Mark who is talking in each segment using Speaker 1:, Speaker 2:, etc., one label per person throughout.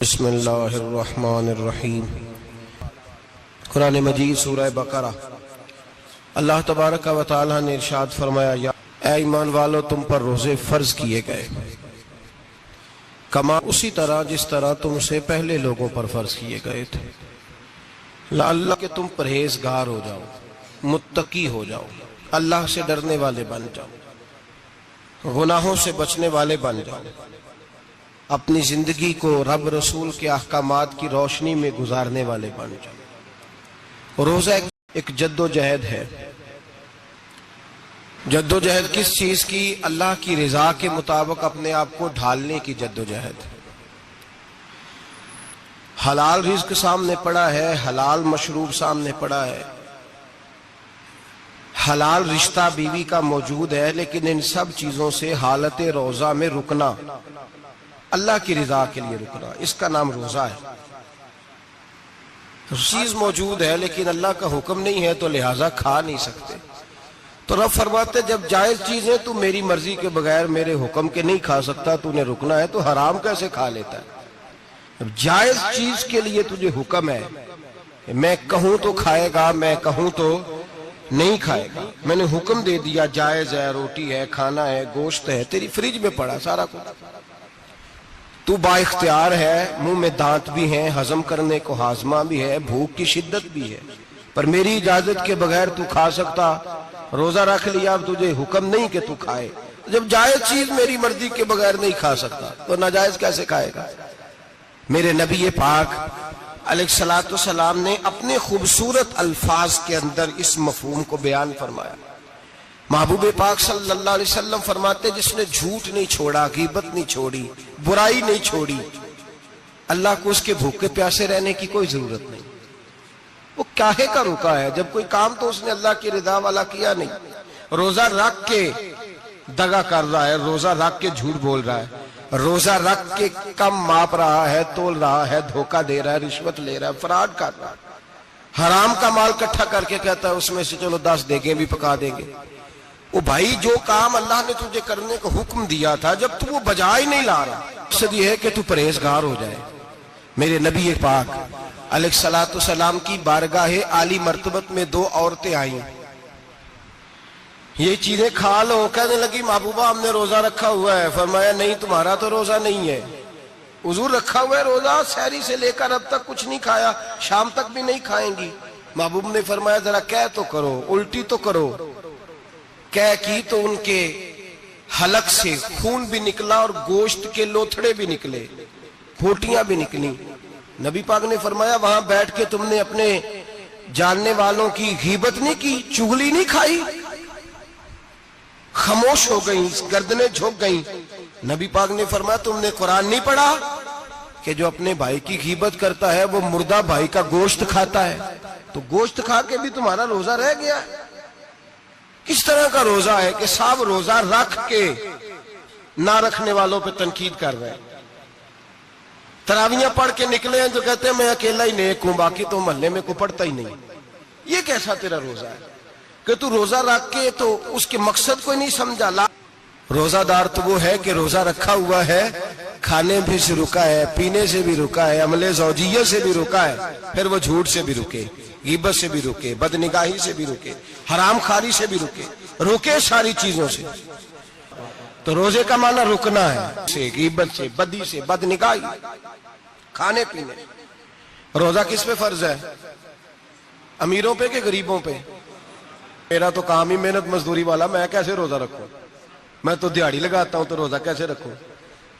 Speaker 1: بسم اللہ الرحمن الرحیم۔ قرآن مجید سورہ بقرہ۔ اللہ تبارک و تعالی نے ارشاد فرمایا، یا اے ایمان والو تم پر روزے فرض کیے گئے کما اسی طرح جس طرح تم سے پہلے لوگوں پر فرض کیے گئے تھے، لعلہ کہ تم پرہیزگار ہو جاؤ، متقی ہو جاؤ، اللہ سے ڈرنے والے بن جاؤ، گناہوں سے بچنے والے بن جاؤ، اپنی زندگی کو رب رسول کے احکامات کی روشنی میں گزارنے والے بن جاؤ۔ روزہ ایک جد و جہد ہے۔ جد و جہد کس چیز کی؟ اللہ کی رضا کے مطابق اپنے آپ کو ڈھالنے کی جد و جہد۔ حلال رزق سامنے پڑا ہے، حلال مشروب سامنے پڑا ہے، حلال رشتہ بیوی کا موجود ہے، لیکن ان سب چیزوں سے حالت روزہ میں رکنا، اللہ کی رضا کے لیے رکنا، اس کا نام روزہ ہے۔ چیز موجود ہے لیکن اللہ کا حکم نہیں ہے تو لہٰذا کھا نہیں سکتے۔ تو رب فرماتے جب جائز چیزیں تو میری مرضی کے بغیر میرے حکم کے نہیں کھا سکتا، تو نے رکنا ہے تو حرام کیسے کھا لیتا ہے؟ جائز چیز کے لیے تجھے حکم ہے، میں کہوں تو کھائے گا، میں کہوں تو نہیں کھائے گا۔ میں نے حکم دے دیا، جائز ہے، روٹی ہے، کھانا ہے، گوشت ہے، تیری فریج میں پڑا سارا کچھ، تو با اختیار ہے، منہ میں دانت بھی ہیں، ہضم کرنے کو ہاضمہ بھی ہے، بھوک کی شدت بھی ہے، پر میری اجازت کے بغیر تو کھا سکتا۔ روزہ رکھ لیا، اب تجھے حکم نہیں کہ تو کھائے۔ جب جائز چیز میری مرضی کے بغیر نہیں کھا سکتا تو ناجائز کیسے کھائے گا؟ میرے نبی پاک علیہ السلام نے اپنے خوبصورت الفاظ کے اندر اس مفہوم کو بیان فرمایا۔ محبوب پاک صلی اللہ علیہ وسلم فرماتے جس نے جھوٹ نہیں چھوڑا، غیبت نہیں چھوڑی، برائی نہیں چھوڑی، اللہ کو اس کے بھوکے پیاسے رہنے کی کوئی ضرورت نہیں۔ وہ کاہے کا رکا ہے؟ جب کوئی کام تو اس نے اللہ کی رضا والا کیا نہیں۔ روزہ رکھ کے دغا کر رہا ہے، روزہ رکھ کے جھوٹ بول رہا ہے، روزہ رکھ کے کم ماپ رہا ہے، تول رہا ہے، دھوکہ دے رہا ہے، رشوت لے رہا ہے، فراڈ کر رہا ہے، حرام کا مال اکٹھا کر کے کہتا ہے اس میں سے چلو 10 دیگیں بھی پکا دیں گے۔ وہ بھائی جو کام اللہ نے تجھے کرنے کو حکم دیا تھا، جب تو وہ بجا ہی نہیں لا رہا، مقصد یہ ہے کہ تو پرہیزگار ہو جائے۔ میرے نبی پاک علیہ السلام کی بارگاہ عالی مرتبت میں 2 عورتیں آئیں، یہ چیزیں کھا لو، کہنے لگی محبوبہ ہم نے روزہ رکھا ہوا ہے۔ فرمایا نہیں، تمہارا تو روزہ نہیں ہے، حضور رکھا ہوا ہے روزہ، سحری سے لے کر اب تک کچھ نہیں کھایا، شام تک بھی نہیں کھائیں گی۔ محبوب نے فرمایا ذرا کہہ تو کرو، الٹی تو کرو۔ کہہ کی تو ان کے حلق سے خون بھی نکلا اور گوشت کے لوتھڑے بھی نکلے، پھوٹیاں بھی نکلی۔ نبی پاک نے فرمایا وہاں بیٹھ کے تم نے اپنے جاننے والوں کی غیبت نہیں کی، چغلی نہیں کھائی؟ خاموش ہو گئیں، گردنیں جھک گئیں۔ نبی پاک نے فرمایا تم نے قرآن نہیں پڑھا کہ جو اپنے بھائی کی غیبت کرتا ہے وہ مردہ بھائی کا گوشت کھاتا ہے؟ تو گوشت کھا کے بھی تمہارا روزہ رہ گیا۔ کس طرح کا روزہ ہے کہ صاحب روزہ رکھ کے نہ رکھنے والوں پہ تنقید کر رہے ہیں، تراویاں پڑھ کے نکلے ہیں جو کہتے ہیں میں اکیلا ہی نیک ہوں، باقی تو محلے میں کوئی پڑھتا ہی نہیں۔ یہ کیسا تیرا روزہ ہے کہ تو روزہ رکھ کے تو اس کے مقصد کو نہیں سمجھا؟ روزہ دار تو وہ ہے کہ روزہ رکھا ہوا ہے، کھانے بھی سے رکا ہے، پینے سے بھی رکا ہے، عمل زوجیہ سے بھی رکا ہے، پھر وہ جھوٹ سے بھی رکے، غیبت سے بھی رکے، بدنگاہی سے بھی رکے، حرام خواری سے بھی رکے ساری چیزوں سے۔ تو روزے کا معنی رکنا ہے، غیبت سے، بدی سے، بدنگاہی، کھانے پینے۔ روزہ کس پہ فرض ہے؟ امیروں پہ کہ غریبوں پہ؟ میرا تو کام ہی محنت مزدوری والا، میں کیسے روزہ رکھوں؟ میں تو دیہاڑی لگاتا ہوں تو روزہ کیسے رکھوں؟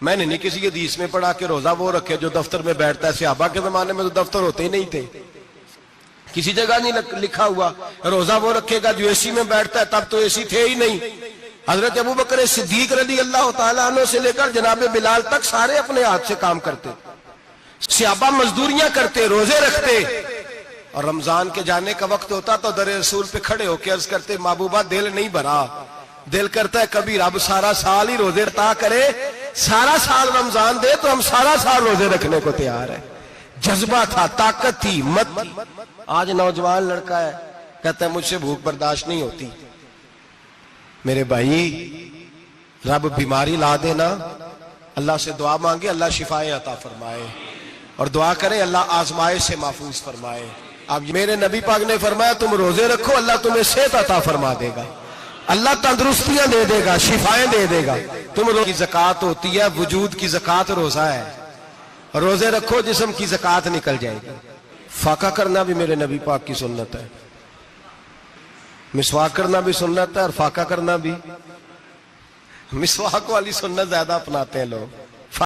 Speaker 1: میں نے نہیں کسی حدیث میں پڑھا کہ روزہ وہ رکھے جو دفتر میں بیٹھتا ہے۔ صحابہ کے زمانے میں تو دفتر ہوتے ہی نہیں تھے، کسی جگہ نہیں لکھا ہوا روزہ وہ رکھے گا جو اے سی میں بیٹھتا ہے، تب تو اے سی تھے ہی نہیں۔ حضرت ابوبکر صدیق رضی اللہ تعالیٰ عنہ سے لے کر جناب بلال تک سارے اپنے ہاتھ سے کام کرتے، صحابہ مزدوریاں کرتے، روزے رکھتے، اور رمضان کے جانے کا وقت ہوتا تو در رسول پہ کھڑے ہو کے عرض کرتے محبوبہ دل نہیں بھرا، دل کرتا ہے کبھی رب سارا سال ہی روزے عطا کرے، سارا سال رمضان دے تو ہم سارا سال روزے رکھنے کو تیار ہیں۔ جذبہ تھا، طاقت تھی، ہمت تھی۔ آج نوجوان لڑکا ہے کہتا ہے مجھ سے بھوک برداشت نہیں ہوتی۔ میرے بھائی رب بیماری لا دینا، اللہ سے دعا مانگے، اللہ شفائیں عطا فرمائے۔ اور دعا کریں اللہ آزمائش سے محفوظ فرمائے. اب میرے نبی پاک نے فرمایا تم روزے رکھو اللہ تمہیں صحت عطا فرما دے گا, اللہ تندرستیاں دے دے گا, شفائیں دے دے گا. تم روزے کی زکوٰۃ ہوتی ہے, وجود کی زکوٰۃ روزہ ہے. روزے رکھو جسم کی زکوٰۃ نکل جائے گی. فاقہ کرنا بھی میرے نبی پاک کی سنت ہے, مسواک کرنا بھی سنت ہے, اور فاقہ کرنا بھی. مسواک والی سنت زیادہ اپناتے ہیں لوگ.